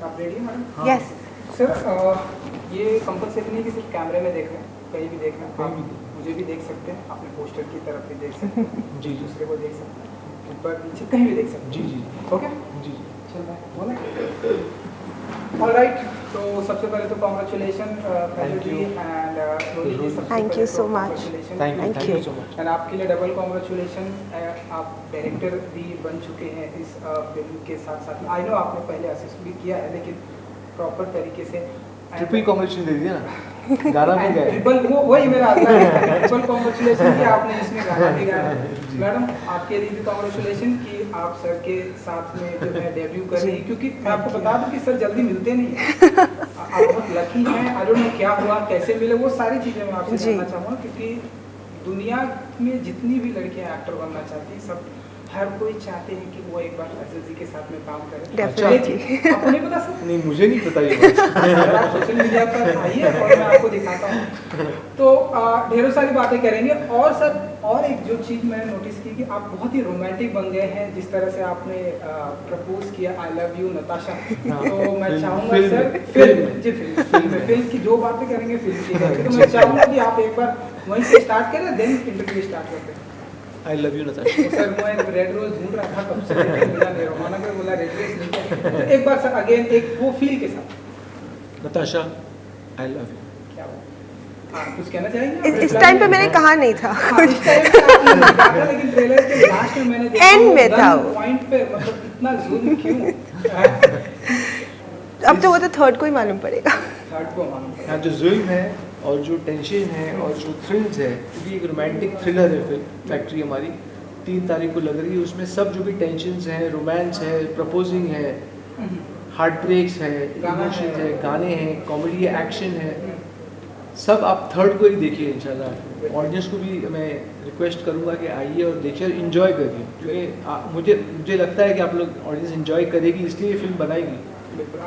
आप रेडी हैं madam? Yes sir ये कंपलसरी नहीं कि सिर्फ कैमरे में देख रहे हैं, कहीं भी देख रहे हैं, आप मुझे भी देख सकते हैं, अपने पोस्टर की तरफ भी देख सकते हैं, जी दूसरे को देख सकते हैं, ऊपर नीचे कहीं भी देख सकते हैं। जी जी ओके, जी चल रहा है बोला। ऑलराइट, तो सबसे पहले तो कॉन्ग्रेचुलेशन Thank you. एंड रोली जी, सबसे Thank पहले you तो so much. congratulations. Thank Thank you you. So much. And आपके लिए डबल कॉन्ग्रेचुलेशन, आप डायरेक्टर भी बन चुके हैं इस फिल्म के साथ साथ। आई नो आपने पहले असिस्ट भी किया है, लेकिन प्रॉपर तरीके से ट्रिपल कॉन्ग्रेचुलेशन दे दिया ना, गाना भी गाया। ट्रिपल वो वही मेरा अगला है, ट्रिपल कॉन्ग्रेचुलेशन कि आपने इसमें गाना भी गाया है। मैडम आपके लिए भी कॉन्ग्रेचुलेशन कि आप सर के साथ में जो है डेब्यू कर रही हैं, क्योंकि मैं आपको बता दूं कि सर जल्दी मिलते नहीं हैं। आप बहुत लकी हैं, आई डोंट नो क्या हुआ, कैसे मिले, वो सारी चीज़ें मैं आपसे जी। जानना चाहूँगा, क्योंकि दुनिया में जितनी भी लड़कियां एक्टर बनना चाहती हैं, सब हर कोई चाहते हैं कि वो एक बार अजय जी के साथ में काम करें। Definitely. लेकिन आपको नहीं पता सर? नहीं, मुझे नहीं पता ये बात। अगर आप सोशल मीडिया पर आइए और मैं आपको दिखाता हूँ, तो ढेरों सारी बातें करेंगे। और सर और एक जो चीज़ मैंने नोटिस की कि आप बहुत ही रोमांटिक बन गए हैं, जिस तरह से आपने प्रपोज किया आई लव यू नताशा। तो मैं चाहूँगा सर फिल्म की जो बातें करेंगे फिल्म की करेंगे, तो मैं चाहूँगा कि आप एक बार वहीं से स्टार्ट करें, देन इंटरव्यू स्टार्ट करते हैं। I love you Natasha. तो सर मैं रेड रोज ढूंढ रहा था कब से, लेकिन मिला नहीं, रोमाना को बोला रेड रोज नहीं है। तो एक बार सर अगेन एक वो फील के साथ नताशा आई लव यू। क्या हुआ? हाँ, कुछ कहना चाहेंगे? इस टाइम पे मैंने कहा नहीं था हाँ, इस टाइम पे आपने नहीं कहा था, लेकिन ट्रेलर के लास्ट में मैंने देखा End वो में था गन वो। पॉइंट पे, मतलब इतना ज़ूम क्यों? अब तो वो तो थर्ड को ही मालूम पड़ेगा। थर्ड को मालूम पड़ा। हाँ, जो जुल्म है और जो टेंशन है और जो थ्रिल्स है, क्योंकि एक रोमांटिक थ्रिलर है फिल्म फैक्ट्री हमारी 3 तारीख को लग रही है। उसमें सब जो भी टेंशन्स हैं, रोमांस है, प्रपोजिंग है, हार्ट ब्रेक्स है, इमोशंस है, गाने हैं, कॉमेडी है, एक्शन है, सब आप थर्ड को ही देखिए इंशाल्लाह। ऑडियंस को भी मैं रिक्वेस्ट करूंगा कि आइए और देखिए और इन्जॉय करिए, क्योंकि मुझे लगता है कि आप लोग ऑडियंस इन्जॉय करेगी, इसलिए ये फिल्म बनाएगी।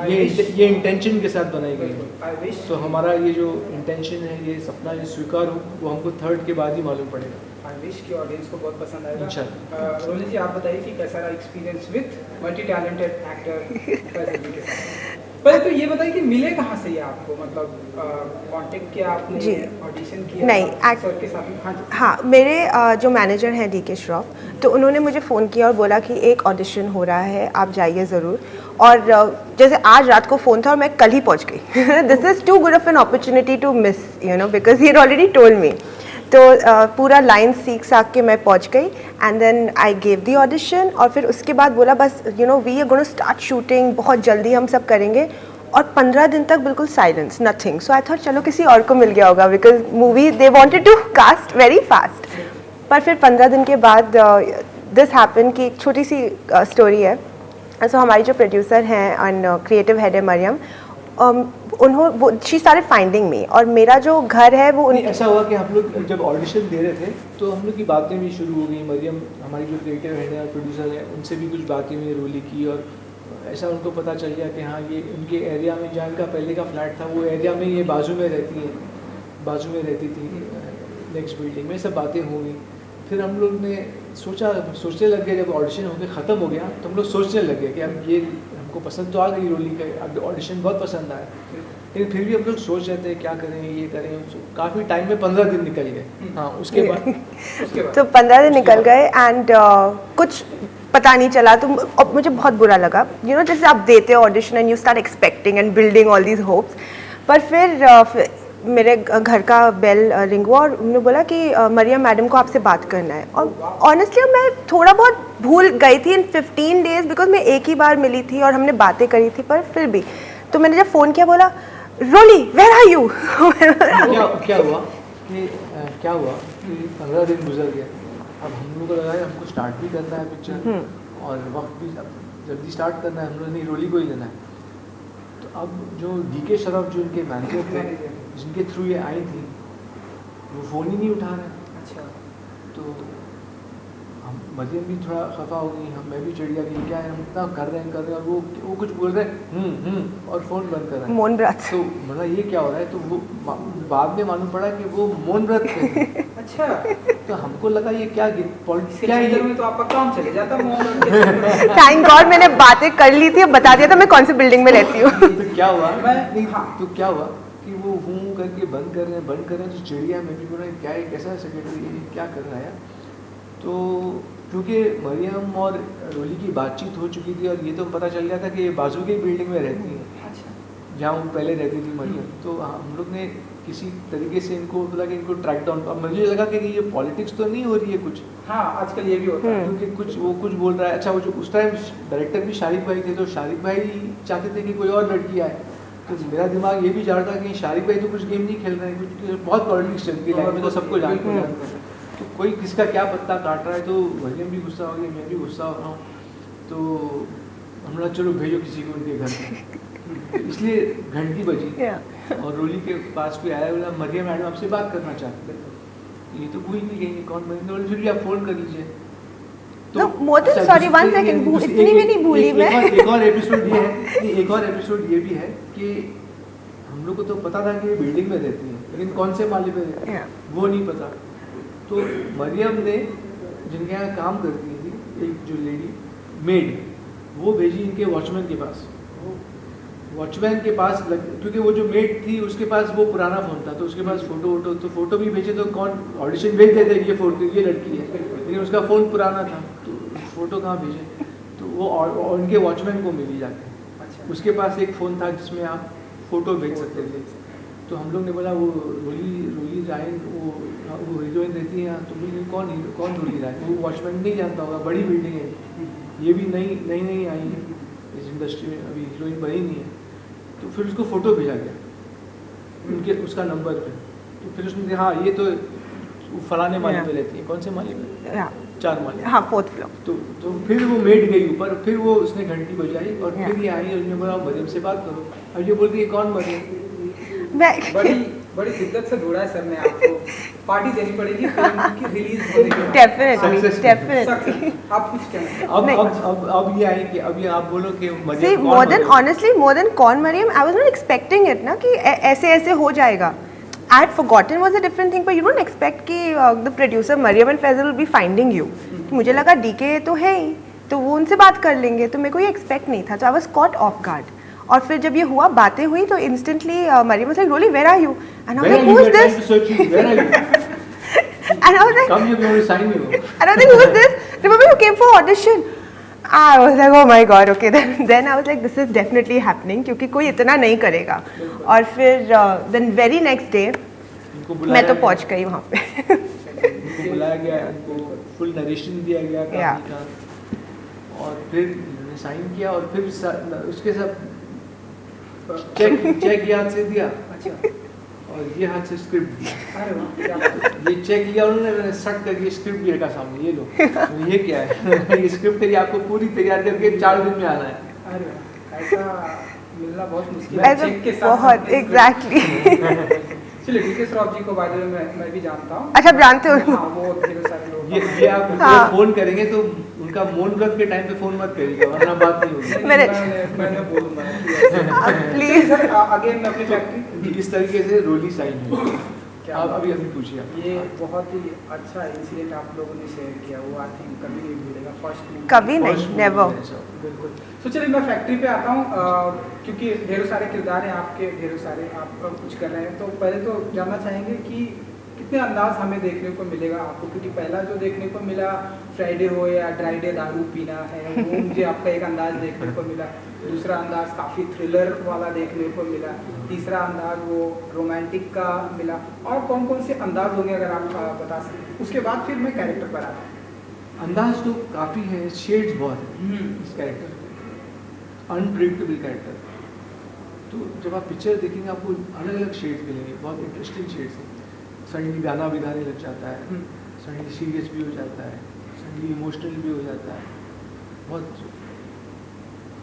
ये इंटेंशन के साथ बनाई गई है। तो हमारा ये जो इंटेंशन है, ये सपना ये स्वीकार हो, वो हमको थर्ड के बाद ही मालूम पड़ेगा। आई विश की ऑडियंस को बहुत पसंद आएगा। इंशाल्लाह। रोली जी आप बताइए कि कैसा रहा experience with multi talented actor Faisal ji के साथ? पहले तो ये बताइए कि मिले कहाँ से ये आपको, मतलब कांटेक्ट किया आपने, जी। ऑडिशन किया नहीं, सर के साथ में? हाँ जी। हाँ, मेरे जो मैनेजर हैं डी के श्रॉफ, तो उन्होंने मुझे फ़ोन किया और बोला कि एक ऑडिशन हो रहा है, आप जाइए ज़रूर। और जैसे आज रात को फ़ोन था और मैं कल ही पहुंच गई। This is too good of an opportunity to miss, you know, because he already told me. तो पूरा लाइन सीख साख के मैं पहुंच गई and then I gave the audition. और फिर उसके बाद बोला बस you know we are gonna start shooting, बहुत जल्दी हम सब करेंगे। और 15 दिन तक बिल्कुल silence, nothing. So I thought चलो किसी और को मिल गया होगा, because movie they wanted to cast very fast. पर फिर 15 दिन के बाद दिस हैपन कि एक छोटी सी स्टोरी है। सो हमारी जो प्रोड्यूसर हैं एंड क्रिएटिव हेड है मरियम, वो शी स्टार्टेड फाइंडिंग मी, और मेरा जो घर है वो नहीं, ऐसा हुआ कि हम लोग जब ऑडिशन दे रहे थे तो हम लोग की बातें भी शुरू हो गई। मरियम हमारी जो क्रिएटिव हेड है और प्रोड्यूसर है, उनसे भी कुछ बातें हुई रोली की, और ऐसा उनको पता चल गया कि हाँ ये उनके एरिया में, जहाँ इनका पहले का फ्लैट था वो एरिया में ये बाजू में रहती थी नेक्स्ट बिल्डिंग में। सब बातें हो गई। फिर हम लोग ने सोचने लग गए, जब ऑडिशन होकर ख़त्म हो गया तो हम लोग सोचने लग गए कि अब ये हमको पसंद तो आ गई रोली का, अब ऑडिशन बहुत पसंद आया, लेकिन फिर भी हम लोग सोच रहे थे क्या करें, ये करें। काफ़ी टाइम में 15 दिन निकल गए। हाँ, उसके बाद तो 15 दिन निकल गए एंड कुछ पता नहीं चला। तो अब मुझे बहुत बुरा लगा, यू नो, जैसे आप देते हो audition and you start expecting and building all these hopes. पर फिर मेरे घर का बेल रिंग हुआ और उन्होंने बोला कि मरियम मैडम को आपसे बात करना है। और ऑनेस्टली मैं थोड़ा बहुत भूल गई थी इन 15 डेज, बिकॉज मैं एक ही बार मिली थी और हमने बातें करी थी। पर फिर भी तो मैंने जब फ़ोन किया बोला रोली वेयर आर यू। क्या हुआ कि 15 दिन गुजर गया। अब हम लोग को लगा है हमको स्टार्ट भी करना है पिक्चर, और वक्त भी जल्दी स्टार्ट करना है। हम लोग नहीं, रोली को ही लेना है। तो अब जो डी के शरफ जो इनके मैनेजर थे, जिनके थ्रू ये आई थी, वो फ़ोन ही नहीं उठा रहे। अच्छा। तो हम मरियम भी थोड़ा खफा हो गई, मैं भी चिढ़ गया कि क्या है, हम इतना कर रहे हैं और वो कुछ बोल रहे हैं और फ़ोन बंद कर रहे हैं। मौन व्रत। तो मतलब ये क्या हो रहा है, तो वो बाद में मालूम पड़ा कि वो मौन व्रत थे। अच्छा, तो हमको लगा ये क्या इसके क्या क्षेत्र ये में तो आपका काम चले जाता मोहन। थैंक गॉड मैंने बातें कर ली थी, अब बता दिया था मैं कौन सी बिल्डिंग में रहती हूँ। तो क्या हुआ मैं- हाँ। तो क्या हुआ कि वो हूँ करके बंद कर रहे हैं तो चिड़िया में भी बोला क्या है, कैसा सेक्रेटरी ये क्या कर रहा है। तो क्योंकि मरियम और रोली की बातचीत हो चुकी थी और ये तो पता चल गया था कि ये बाजू की बिल्डिंग में रहती है अच्छा, जहाँ वो पहले रहती थी मरियम। तो हम लोग ने किसी तरीके से इनको बोला कि इनको ट्रैक डाउन। अब मुझे लगा कि ये पॉलिटिक्स तो नहीं हो रही है कुछ, हाँ आजकल ये भी होता है। क्योंकि कुछ बोल रहा है। अच्छा वो जो उस टाइम डायरेक्टर भी शारिक भाई थे, तो शारिक भाई चाहते थे कि कोई और लड़की आए। तो मेरा दिमाग ये भी जा रहा था कि शारिक भाई तो कुछ गेम नहीं खेल रहे हैं, कुछ बहुत पॉलिटिक्स चलती है लाइफ में, तो सबको जानते हैं। तो कोई किसका क्या पत्ता काट रहा है, तो मरियम भी गुस्सा हो गई, मैं भी गुस्सा हो रहा हूँ। तो हम लोग चलो भेजो किसी को उनके घर में। इसलिए घंटी बजी और रोली के पास कोई आया, बोला मरियम मैडम आपसे बात करना चाहते हैं। ये तो भूल भी गई कौन मरियम, बोले फिर भी आप फ़ोन कर लीजिए। No, more than- sorry, one second, इतनी भी नहीं भूली मैं। एक और एपिसोड ये है, एक और एपिसोड ये भी है कि हम लोग को तो पता था कि ये बिल्डिंग में रहती है, लेकिन कौन से माले पे रहती है वो नहीं पता। तो मरियम ने जिनके यहाँ काम करती थी, एक जो लेडी मेड, वो भेजी इनके वॉचमैन के पास। वॉचमैन के पास क्योंकि वो जो मेड थी उसके पास वो पुराना फ़ोन था, तो उसके पास फ़ोटो भी भेजे। तो कौन ऑडिशन भेज देते ये फ़ोटो, ये लड़की है, लेकिन उसका फ़ोन पुराना था, तो फ़ोटो कहाँ भेजे। तो वो उनके वॉचमैन को मिली जाके। अच्छा, उसके पास एक फ़ोन था जिसमें आप फ़ोटो भेज सकते थे। तो हम लोग ने बोला वो रोली रायन वो हीरोइन रहती है यहाँ, तो बोली कौन रोली रायन, वो वॉचमैन नहीं जानता होगा, बड़ी बिल्डिंग है, ये भी नई आई है इस इंडस्ट्री में, अभी हीरोइन बनी नहीं है। तो फिर उसको फ़ोटो भेजा गया उनके उसका नंबर पे। तो फिर उसने हाँ ये तो फलाने माले पे रहती है, कौन से माले पे, 4 माले, हाँ 4th फ्लोर। तो फिर वो मेड गई ऊपर, फिर वो उसने घंटी बजाई और फिर ये आई और उसने बोला मरियम से बात करो। अब ये बोलती है कौन मरियम। बड़ी शिद्दत से ढूंढा है सर ने आपको, पार्टी देनी पड़ेगी फिल्म की रिलीज होने के बाद। Definitely Success. डेफिनेटली। आप कुछ कहना अब ये आई कि अब ये आप बोलो कि See, Maryam more than honestly, more than कौन Maryam, I was not expecting it ना कि ऐसे हो जाएगा. I had forgotten was a different thing, but you don't expect कि the producer Mariam and Faisal will be finding you. तो मुझे लगा DK तो है ही, तो वो उनसे बात कर लेंगे, तो मेरे को ये expect नहीं था, तो I was caught off guard. और फिर जब ये हुआ, बातें हुई, तो instantly Mariam was like, Rolly, where are you? And I was like, who is this? And I was like, Come here, we want to sign you. and I was like, who is this? Remember you came for audition? I was like, oh my god, okay. Then I was like, this is definitely happening क्योंकि कोई इतना नहीं करेगा. और फिर then very next day इनको मैं बुलाया तो गया, पहुंच गई वहाँ पे. इनको बुलाया गया, इनको फुल नरेशन दिया गया कहानी का, और फिर इन्होंने साइन किया और फिर उसके सब चेक याद से दिया। अच्छा, और ये हाथ से स्क्रिप्ट दिया। अरे वाह, क्या बात है। ये चेक लिया उन्होंने, मैंने सट करके स्क्रिप्ट भी रखा सामने, ये लो ये क्या है ये स्क्रिप्ट है, ये आपको पूरी तैयार करके 4 दिन में आना है। अरे वाह, ऐसा मिलना बहुत मुश्किल है, ऐसा चेक के साथ बहुत साथ एग्जैक्टली. चलिए डीके श्रॉफ जी को बाय द वे मैं भी जानता हूँ। अच्छा, आप जानते हो? हाँ, वो ढेर सारे लोग ये आप हाँ. फोन करेंगे तो उनका मौन व्रत के टाइम पे फोन मत करिएगा, वरना बात नहीं होगी। मैंने बोलूँगा कि ऐसे। प्लीज. सर अगेन मैं अपनी फैक्ट्री, इस तरीके से रोली साइन हुई। क्या आप बात अभी है। पूछिए आप। ये बहुत ही अच्छा इंसिडेंट आप लोगों ने शेयर किया, वो आई थिंक कभी नहीं भूलेगा, फर्स्ट कभी नहीं, नेवर. बिल्कुल। तो चलिए मैं फैक्ट्री पे आता हूँ, क्योंकि ढेरों सारे किरदार हैं आपके, ढेरों सारे आप कुछ कर रहे हैं, तो पहले तो जानना चाहेंगे कि कितने अंदाज हमें देखने को मिलेगा आपको, क्योंकि पहला जो देखने को मिला फ्राइडे हो या ड्राइडे दारू पीना है, वो मुझे आपका एक अंदाज देखने को मिला, दूसरा अंदाज काफ़ी थ्रिलर वाला देखने को मिला, तीसरा अंदाज वो रोमांटिक का मिला, और कौन कौन से अंदाज होंगे अगर आप बता सकें, उसके बाद फिर मैं कैरेक्टर पर आता हूँ। अंदाज तो काफ़ी है, शेड्स बहुत है इस कैरेक्टर, अनप्रिडिक्टेबल कैरेक्टर। तो जब आप पिक्चर देखेंगे आपको अलग अलग शेड्स मिलेंगे, बहुत इंटरेस्टिंग शेड्स हैं। सडनली गाना भी गाने लग जाता है, सडनली सीरियस भी हो जाता है, सडनली इमोशनल भी हो जाता है, बहुत।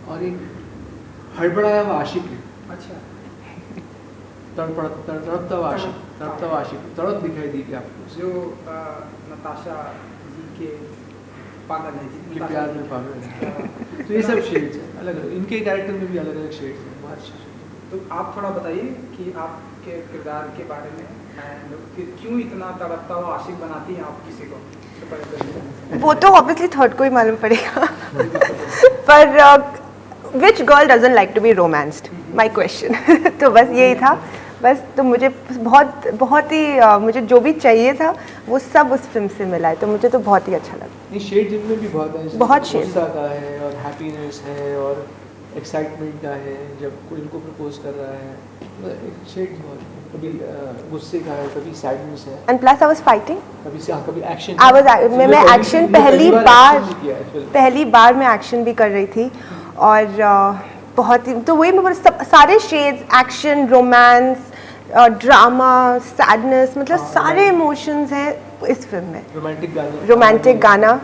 और एक हड़बड़ाया हुआ आशिक है, अच्छा, तड़पता हुआ आशिक, तड़प दिखाई देगी आपको, जो नताशा जी के पागल है जी, कि प्यार में पागल है। तो ये सब शेड्स हैं अलग अलग, इनके कैरेक्टर में भी अलग अलग शेड्स हैं, बहुत अच्छे। तो आप थोड़ा बताइए कि आपके किरदार के बारे में, एंड क्यों इतना तड़पता हुआ आशिक बनाती हैं आप किसी को? तो पहले तो वो तो ऑब्वियसली थर्ड को ही मालूम पड़ेगा पर which girl doesn't like to be romanced, my question तो बस यही था बस। तो मुझे बहुत बहुत ही मुझे जो भी चाहिए था वो सब उस फिल्म से मिला है, तो मुझे तो बहुत ही अच्छा लगा। ये शेड्स इनमें भी बहुत है, बहुत shades। गुस्सा का है और हैप्पीनेस है और एक्साइटमेंट का है जब कोई इनको प्रपोज कर रहा है, शेड्स बहुत है। कभी गुस्से का है, कभी सैडनेस है, and plus I was fighting, कभी एक्शन। मैं एक्शन पहली बार मैं एक्शन भी कर रही थी और बहुत ही तो वही मैं सारे shades, action, romance, drama, sadness, मतलब सारे इमोशंस हैं इस फिल्म में। रोमांटिक गाना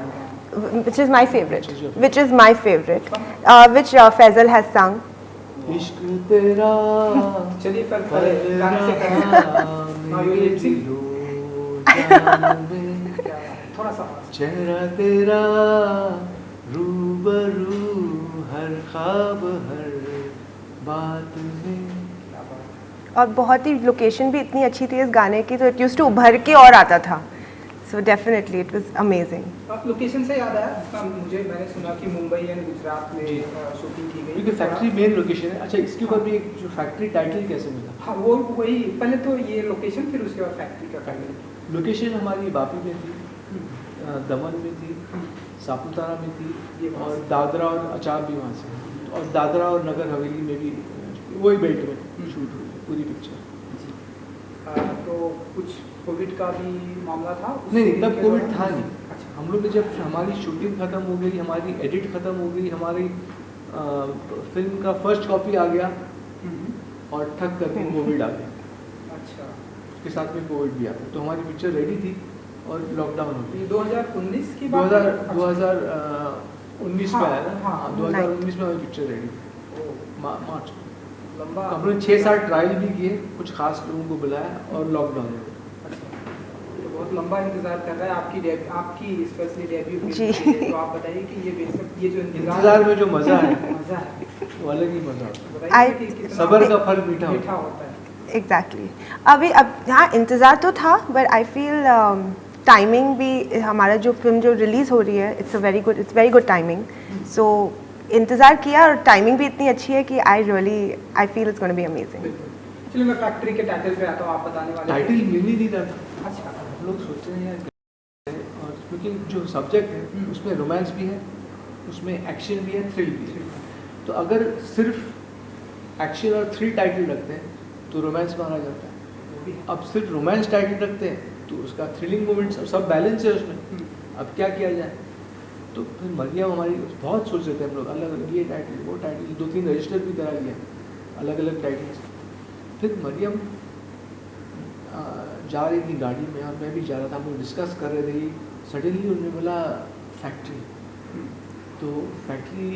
which is my favorite, which Faisal has sung. इश्क तेरा चलिए फिर पहले गाने से करें। Now you lip sync। थोड़ा सा चेहरा तेरा रूबरू हर ख्वाब हर बात में। और बहुत ही लोकेशन भी इतनी अच्छी थी इस गाने की, तो इट यूज्ड टू उभर के और आता था, so definitely it was amazing. Location से याद आया, मैंने सुना कि मुंबई एंड गुजरात में शूटिंग की गई, क्योंकि फैक्ट्री मेन लोकेशन है। अच्छा, इसके ऊपर भी एक जो फैक्ट्री टाइटल कैसे मिला? हाँ वो वही, पहले तो ये लोकेशन, फिर उसके बाद फैक्ट्री का टाइटल। लोकेशन हमारी वापी में थी, दमन में थी, सापुतारा में थी और दादरा और अचार भी वहाँ से, और दादरा और नगर हवेली में भी वही बेल्ट में शूट हुई पूरी पिक्चर। तो कुछ कोविड का भी मामला था? नहीं, तब कोविड था नहीं। अच्छा। हम लोग ने जब हमारी शूटिंग ख़त्म हो गई, हमारी एडिट ख़त्म हो गई, हमारी फिल्म का फर्स्ट कॉपी आ गया और ठक करके कोविड आ गया। अच्छा। उसके साथ में कोविड भी आ गया, तो हमारी पिक्चर रेडी थी और लॉकडाउन हो गया। 2019 की बात? 2019 में आया ना। हाँ, 2019 में हमारी पिक्चर रेडी थी, मार्च। लंबा हमने 6-7 ट्रायल भी किए, कुछ खास लोगों को बुलाया और लॉकडाउन हो गया। तो बहुत लंबा इंतजार कर रहा है आपकी स्पेशली डेब्यू जी। फिल्म के लिए, तो आप बताइए कि ये जो इंतजार में जो मज़ा है मज़ा है वो अलग ही मज़ा होता बताइए कि कितना है। सब्र का फल मीठा मीठा होता है। होता है। एग्जैक्टली अब हाँ इंतज़ार तो था, बट आई फील टाइमिंग भी, हमारा जो फिल्म जो रिलीज़ हो रही है इट्स वेरी गुड टाइमिंग, सो इंतज़ार किया और टाइमिंग भी इतनी अच्छी है कि I feel it's gonna be amazing. चलिए मैं फैक्ट्री के टाइटल पे आता हूँ, आप बताने वाले टाइटल मिल ही नहीं रहा था। अच्छा। हम लोग सोचते हैं यार, और क्योंकि जो सब्जेक्ट है उसमें रोमांस भी है, उसमें एक्शन भी है, थ्रिल भी है। तो अगर सिर्फ एक्शन और थ्रिल टाइटल रखते हैं तो रोमांस माना जाता है। अब सिर्फ रोमांस टाइटल रखते हैं तो उसका थ्रिलिंग मोमेंट्स सब बैलेंस है उसमें। अब क्या किया जाए, तो फिर मरियम हमारी बहुत सोच रहे थे हम लोग, अलग ये टाइटल वो टाइटल, 2-3 रजिस्टर भी करा लिया अलग अलग टाइटल्स। फिर मरियम जा रही थी गाड़ी में और मैं भी जा रहा था, हम लोग डिस्कस कर रहे थे, सडनली उन्होंने बोला फैक्ट्री। तो फैक्ट्री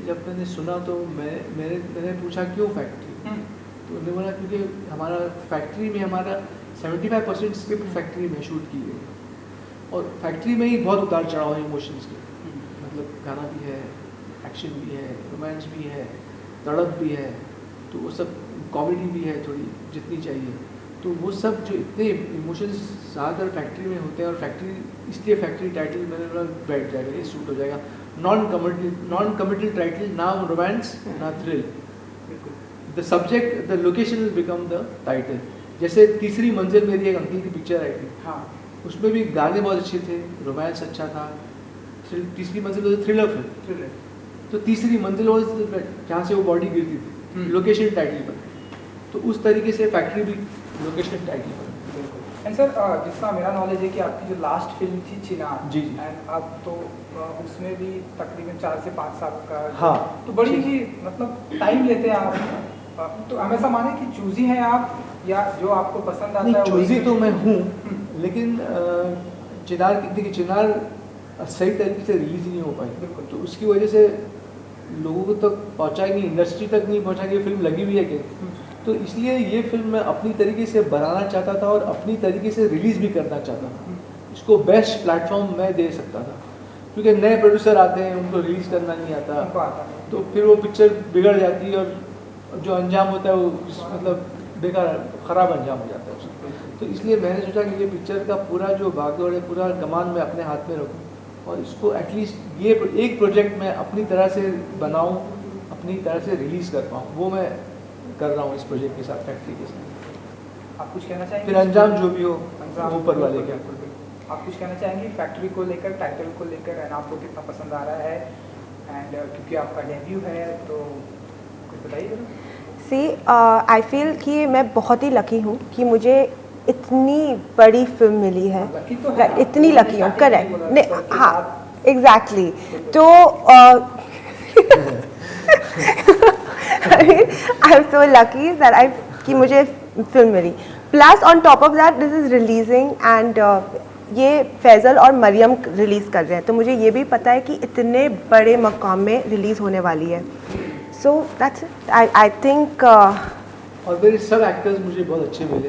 जब मैंने सुना तो मैंने पूछा क्यों फैक्ट्री? तो उन्होंने बोला क्योंकि हमारा फैक्ट्री में हमारा 75% स्क्रिप्ट फैक्ट्री में शूट की गई, और फैक्ट्री में ही बहुत उतार चढ़ाव है इमोशंस के, मतलब गाना भी है, एक्शन भी है, रोमांस भी है, तड़प भी है, तो वो सब कॉमेडी भी है थोड़ी जितनी चाहिए। तो वो सब जो इतने इमोशंस ज़्यादातर फैक्ट्री में होते हैं, और फैक्ट्री इसलिए फैक्ट्री टाइटल मैंने बोला बैठ जाएगा, ये सूट हो जाएगा। नॉन कमिटल टाइटल, ना रोमांस ना thrill, the subject the location will become the title. जैसे तीसरी मंजिल मेरी एक अंकल की पिक्चर आई थी, हाँ, उसमें भी गाने बहुत अच्छे थे, रोमांस अच्छा था, तीसरी मंजिल थ्रिलर फिल्म। तो तीसरी मंजिल जहाँ से वो बॉडी गिरती थी, लोकेशन टाइटल पर। तो उस तरीके से फैक्ट्री भी लोकेशन टाइटल पर। एंड सर, जिसका मेरा नॉलेज है कि आपकी जो लास्ट फिल्म थी चिनार, जी। एंड अब तो उसमें भी तकरीबन 4 से 5 साल का, हाँ, तो बड़ी ही मतलब टाइम लेते हैं आप, तो हमेशा माने कि चूजी हैं आप, या जो आपको पसंद आता है चूजी तो मैं हूँ, लेकिन चिनार, देखिए चिनार सही तरीके से रिलीज नहीं हो पाई, तो उसकी वजह से लोगों को तक पहुँचा ही नहीं, इंडस्ट्री तक नहीं पहुँचा कि फिल्म लगी हुई है कि, तो इसलिए ये फिल्म मैं अपनी तरीके से बनाना चाहता था और अपनी तरीके से रिलीज़ भी करना चाहता था। इसको बेस्ट प्लेटफॉर्म मैं दे सकता था, क्योंकि नए प्रोड्यूसर आते हैं, उनको रिलीज़ करना नहीं आता, तो फिर वो पिक्चर बिगड़ जाती है और जो अंजाम होता है वो मतलब बेकार ख़राब अंजाम हो जाता है उसका। तो इसलिए मैंने सोचा कि ये पिक्चर का पूरा जो भागदौड़ है, पूरा कमान मैं अपने हाथ में रखूँ और इसको एटलीस्ट ये एक प्रोजेक्ट मैं अपनी तरह से बनाऊँ, अपनी तरह से रिलीज़ कर पाऊँ, वो मैं कर रहा हूँ इस प्रोजेक्ट के साथ, फैक्ट्री के साथ। आप कुछ कहना चाहेंगे? फिर अंजाम जो भी हो अंजाम ऊपर वाले के। आप कुछ कहना चाहेंगे फैक्ट्री को लेकर, टाइटल को लेकर, एंड आपको कितना पसंद आ रहा है? एंड क्योंकि आपका डेब्यू है तो कुछ बताइए जरा। सी आई फील कि मैं बहुत ही लकी हूँ कि मुझे इतनी बड़ी फिल्म मिली है। लकी तो है, इतनी लकी हूँ, करेक्ट। नहीं, हाँ, एग्जैक्टली। तो I am so lucky that I कि मुझे फिल्म मिली। Plus on top of that this is releasing and ये फैज़ल और मरियम रिलीज़ कर रहे हैं, तो मुझे ये भी पता है कि इतने बड़े मकाम में रिलीज़ होने वाली है। So that's it. I think और मेरे सब एक्टर्स मुझे बहुत अच्छे मिले,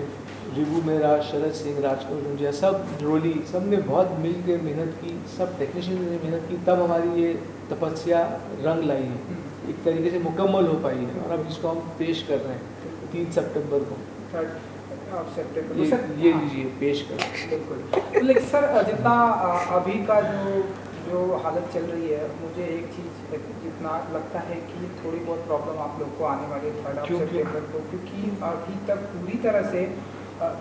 रिवू मेरा, शरद सिंह, राजकोट मुझे, सब रोली, सब ने बहुत मिल के मेहनत की, सब टेक्नीशियन ने मेहनत की, तब हमारी ये तपस्या रंग लाई है, एक तरीके से मुकम्मल हो पाई है। और अब इसको हम पेश कर रहे हैं 3 सितंबर को। 3 सितंबर ये सर, लीजिए, पेश कर। बिल्कुल। लेकिन सर जितना अभी का जो हालत चल रही है, मुझे एक चीज़ जितना लगता है कि थोड़ी बहुत प्रॉब्लम आप लोग को आने वाली है 3 सितंबर को, क्योंकि अभी तक पूरी तरह से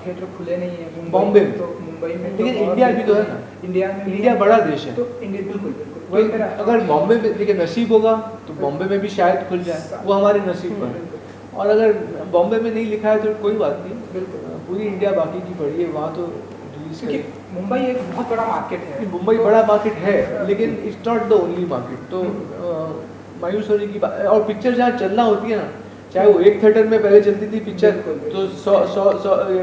थिएटर खुले नहीं है। बॉम्बे में तो मुंबई में, लेकिन इंडिया भी तो है ना, इंडिया में, इंडिया बड़ा देश है। तो इंडिया बिल्कुल बिल्कुल वही वही मेरा अगर बॉम्बे में देखिए नसीब होगा तो बॉम्बे में भी शायद खुल जाए, वो हमारे नसीब पर है। और अगर बॉम्बे में नहीं लिखा है तो कोई बात नहीं, बिल्कुल। पूरी इंडिया बाकी की पड़ी है, वहाँ तो रिलीज क्योंकि मुंबई एक बहुत बड़ा मार्केट है। मुंबई बड़ा मार्केट है, लेकिन it's not the only market. तो मायूस होने की बात। और पिक्चर जहाँ चलना होती है ना, चाहे वो एक थिएटर में पहले चलती थी पिक्चर, तो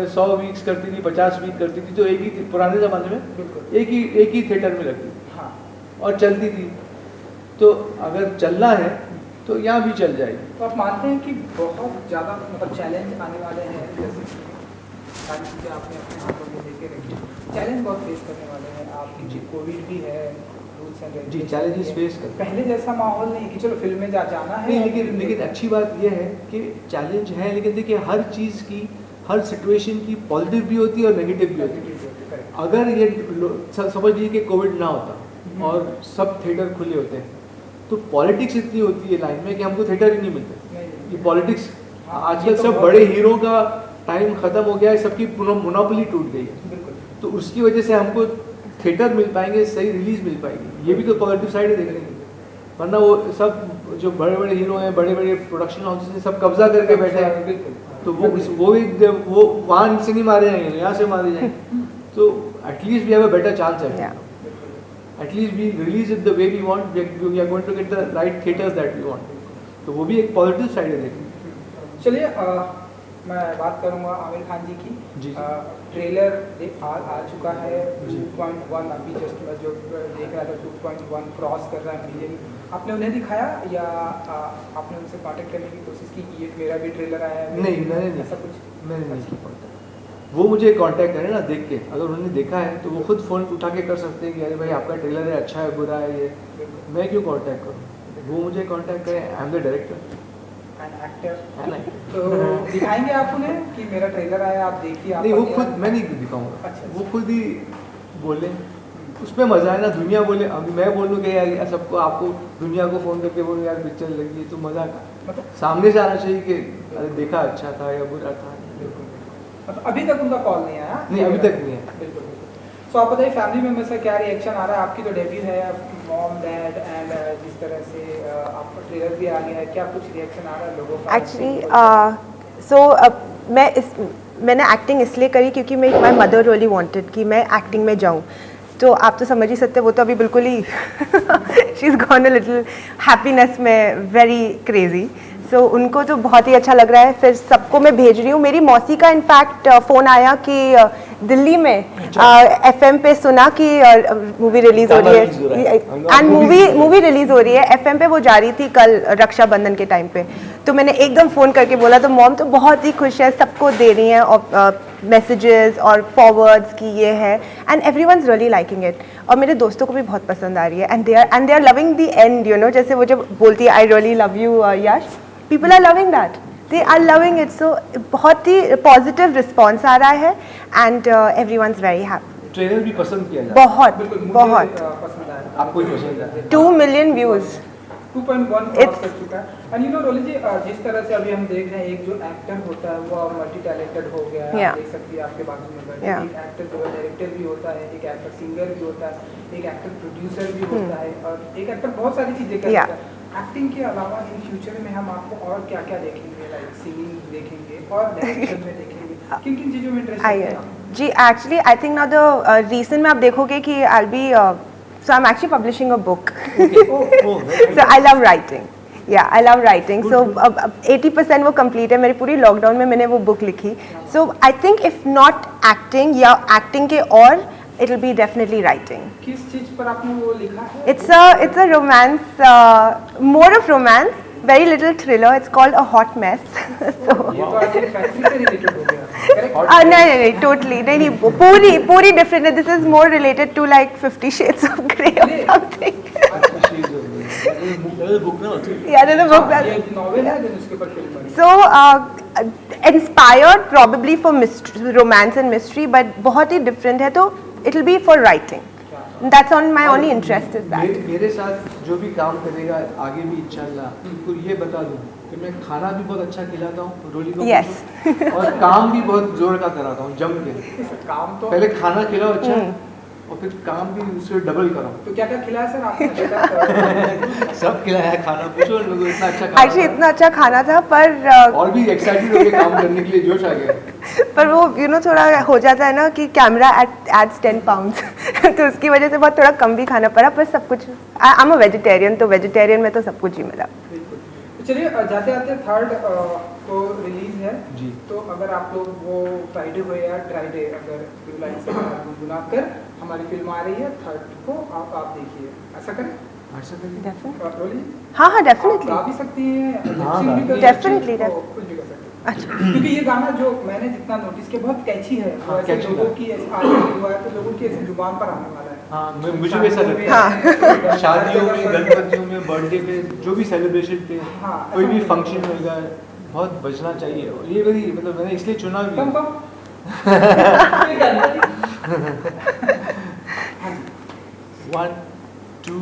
100 वीक्स करती थी, 50 वीक करती थी, तो एक ही पुराने ज़माने में एक ही थिएटर में लगती थी। हाँ। और चलती थी। तो अगर चलना है तो यहाँ भी चल जाएगी। तो आप मानते हैं कि बहुत ज़्यादा मतलब चैलेंज आने वाले हैं, जैसे कि सारी चीज़ें आपने अपने हाथों में लेके रखी, चैलेंज बहुत फेस करने वाले हैं आपकी? जी, कोविड भी है, रूल्स एंड जी, चैलेंजेस फेस कर। पहले जैसा माहौल नहीं कि चलो फिल्म में जाना है नहीं, लेकिन अच्छी बात यह है कि चैलेंज है, लेकिन देखिए हर चीज़ की, हर सिचुएशन की पॉजिटिव भी होती है और नेगेटिव भी होती है। अगर ये समझ लीजिए कि कोविड ना होता और सब थिएटर खुले होते हैं, तो पॉलिटिक्स इतनी होती है लाइन में कि हमको थिएटर ही नहीं मिलते। ये पॉलिटिक्स, आजकल सब बड़े हीरो का टाइम ख़त्म हो गया है, सबकी मोनोपोली टूट गई है, तो उसकी वजह से हमको थिएटर मिल पाएंगे, सही रिलीज मिल पाएगी। ये भी तो पॉजिटिव साइड है देखने की। वरना वो सब जो बड़े बड़े हीरो हैं, बड़े बड़े प्रोडक्शन हाउसेस हैं, सब कब्जा करके बैठे हैं, तो वो वहाँ से नहीं मारे जाएंगे, यहाँ से मारे जाएंगे। तो at least we have a better chance at at least we release it the way we want, we are going to get the right theaters that we want. तो वो भी एक पॉजिटिव साइड है देखिए। चलिए मैं बात करूँगा आमिर खान जी की। जी। ट्रेलर आ चुका है 2.1, अभी जस्ट मैं जो देख रहा था 2.1 क्रॉस कर रहा है मिलियन। आपने उन्हें दिखाया या आपने उनसे कांटेक्ट करने की कोशिश की कि ये मेरा भी ट्रेलर आया है? नहीं, मैंने नहीं, ऐसा कुछ मैंने नहीं किया। वो मुझे कांटेक्ट करें ना देख के, अगर उन्होंने देखा है तो वो खुद फ़ोन उठा के कर सकते हैं कि अरे भाई आपका ट्रेलर है, अच्छा है, बुरा है, ये मैं क्यों कांटेक्ट करूँ? वो मुझे कांटेक्ट करें, I am the director and actor. तो दिखाएंगे आप उन्हें कि मेरा ट्रेलर आया, आप देखिए? नहीं, वो खुद, मैं नहीं दिखाऊंगा। अच्छा। वो खुद ही बोले, उसमें मज़ा है ना। दुनिया बोले, अभी मैं बोलूँ कि यार सबको, आपको दुनिया को फ़ोन करके बोलूँ यार पिक्चर लगी है, तो मज़ा मतलब सामने से आना चाहिए कि अरे देखा, अच्छा था या बुरा था। मतलब अभी तक उनका कॉल नहीं आया? नहीं, अभी तक नहीं है। बिल्कुल। तो आप बताइए फैमिली मेम्बर से क्या रिएक्शन आ रहा है? आपकी तो डेब्यू है, मॉम डैड एंड जिस तरह से आपका ट्रेलर भी आ गया है, क्या कुछ रिएक्शन आ रहा है लोगों का? एक्चुअली मैंने एक्टिंग इसलिए करी क्योंकि माई मदर रियली वांटेड कि मैं एक्टिंग में जाऊँ। तो आप तो समझ ही सकते हैं, वो तो अभी बिल्कुल ही she is gone a little happiness में वेरी क्रेजी। सो उनको तो बहुत ही अच्छा लग रहा है। फिर सबको मैं भेज रही हूँ। मेरी मौसी का इनफैक्ट फ़ोन आया कि दिल्ली में FM पे सुना कि मूवी रिलीज़ हो रही है, एंड मूवी रिलीज़ हो रही है। FM पे वो जा रही थी कल रक्षाबंधन के टाइम पे, तो मैंने एकदम फ़ोन करके बोला, तो मॉम तो बहुत ही खुश है, सबको दे रही हैं और मैसेजेस और फॉरवर्ड्स की ये है, and everyone is really liking it. और मेरे दोस्तों को भी बहुत पसंद आ रही है, and they are loving the end, you know, जैसे वो जब बोलती है I really love you Yash, people are loving that, they are loving it, so बहुत ही पॉजिटिव रिस्पॉन्स आ रहा है and everyone is very happy. Trailer भी पसंद किया जाता है। बहुत बिल्कुल मुझे बहुत पसंद आया। आपको ही पसंद है। 2 मिलियन व्यूज। 2.1 क्रॉस कर चुका है। एंड यू नो रोली जी, जिस तरह से अभी हम देख रहे हैं, एक जो एक्टर होता है वो मल्टी टैलेंटेड हो गया है। आप देख सकती है आपके बाजू में बैठे, एक एक्टर जो डायरेक्टर भी होता है, एक एक्टर सिंगर भी होता है, एक एक्टर प्रोड्यूसर भी होता है, और एक एक्टर बहुत सारी चीजें करता है। एक्टिंग के अलावा इन फ्यूचर में हम आपको और क्या क्या देखेंगे, लाइक सिंगिंग देखेंगे और डायरेक्शन में देखेंगे, किन किन चीज़ों में इंटरेस्ट है? जी actually I think now the recent में आप देखोगे कि I be so I'm actually publishing a book. So I love writing. Yeah, I love writing. So 80% वो complete है, मेरी पूरी लॉकडाउन में मैंने वो बुक लिखी. So I think if not acting या acting के और it will be definitely writing. किस चीज पर आपने वो लिखा है? It's a romance, more of romance, very little thriller. It's called A Hot Mess. So ये तो आज फैक्ट्री से रिलेटेड हो गया, correct? नहीं totally नहीं पूरी different है. This is more related to like 50 Shades of Grey or something. Yeah, there's a book that. ये नॉवेल है, then उसके ऊपर फिल्म बनी। So inspired probably for mystery, romance and mystery, but बहुत ही different है, तो it will be for writing. That's on my only interest is that. मेरे साथ जो भी काम करेगा आगे भी इंशाल्लाह, उनको ये बता दूं कि मैं खाना भी बहुत अच्छा खिलाता हूँ रोली को। Yes. और काम भी बहुत जोर का कराता हूँ, जम के। काम तो पहले खाना खिलाओ अच्छा, और फिर काम भी उससे डबल करो। तो क्या क्या खिलाया सर आपने? सब खिलाया है खाना, पूछो लोगों, इतना अच्छा खाना Actually इतना अच्छा खाना था, पर और भी एक्साइटेड होकर काम करने के लिए जोश आ गया। पर वो थोड़ा हो जाता है ना कि कैमरा एड्स 10 पाउंड्स तो उसकी वजह से बहुत थोड़ा कम भी खाना पड़ा, पर सब कुछ आई एम अ वेजिटेरियन, तो वेजिटेरियन में तो सब कुछ ही मिला। बिल्कुल। तो चलिए जाते जाते थर्ड को रिलीज है जी। तो अगर आप लोग वो फ्राइडे हो या ड्राइडे, अगर लाइन से गुनगुना कर हमारी फिल्म आ रही है थर्ड को, आप देखिए, ऐसा करें? रोली जी? हाँ डेफिनेटली। गा भी सकती हैं, हाँ, sing भी कर definitely, सकती हैं, तो कुछ भी कर सकती हैं। अच्छा। क्योंकि ये गाना जो मैंने जितना नोटिस किया बहुत कैची है, हाँ, ऐसे catchy लोगों गाना। की ऐसे आगे हुआ है तो लोगों की ऐसे जुबान पर आने वाला है। हाँ, मुझे भी ऐसा लगता है। शादियों में, गणपतियों में, बर्थडे पे, जो भी सेलिब्रेशन पे, हाँ, कोई भी ऐसा फंक्शन होगा, बहुत बचना चाहिए। और ये मेरी मतलब मैंने इसलिए चुना भी कम है। कम। 1 2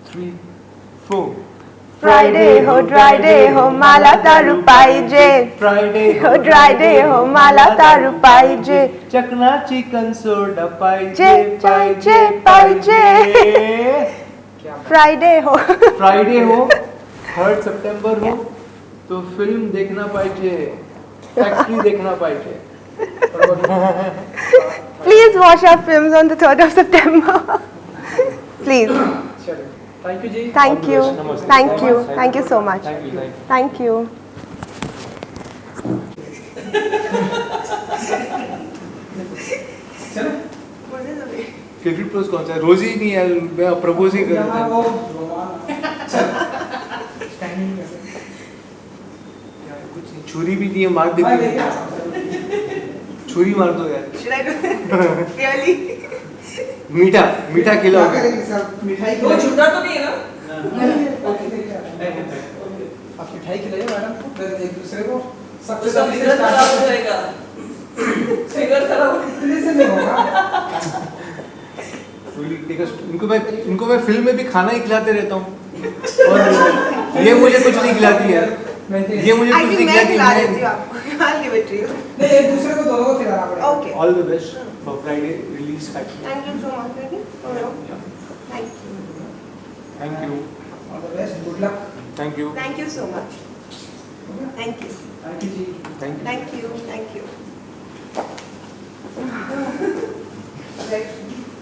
3 4 फ्राइडे हो ड्राई डे हो माला तारू पाहिजे, फ्राइडे हो ड्राई डे हो माला तारू पाहिजे, चकना चिकन सोडा जे पाहिजे पाहिजे। क्या बात। फ्राइडे हो फ्राइडे हो, 3 सितंबर हो, तो फिल्म देखना पाहिजे, फैक्ट्री देखना पाहिजे। Please watch our films on the 3rd of September. Please. चलिए, थैंक यू जी। Thank you. नमस्ते। Thank you. Thank you so much. Thank you. चलो। फेवरेट पोज कौन सा है? रोज ही नहीं है, मैं प्रपोज ही कर रहा यहाँ था। वो स्टैंडिंग कैसे? कुछ नहीं, छुरी भी नहीं है, मार हाँ, देती देखिए। है। छुरी मार दो यार। Should I do it? Really? मीठा मीठा खिलाओ। क्या करेंगे सर? मिठाई वो खिलाइए। छूटा तो नहीं है ना? आप मिठाई खिलाइए मैडम को, फिर एक दूसरे को सबसे उसका पहले फिगर खराब हो जाएगा। फिगर खराब हो से नहीं होगा। इनको मैं फिल्म में भी खाना ही खिलाते रहता हूँ, और ये मुझे कुछ नहीं खिलाती है। ये मुझे कुछ नहीं खिलाती है। I'll give it to you. नहीं, एक दूसरे को दोनों को खिलाना पड़ेगा। Okay. All the best for Friday release factory. Thank you so much, baby. Thank you. Thank you. All the best, good luck. Thank you. Thank you so much. Thank you. Thank you जी। Thank you. Thank you. Thank you. Right.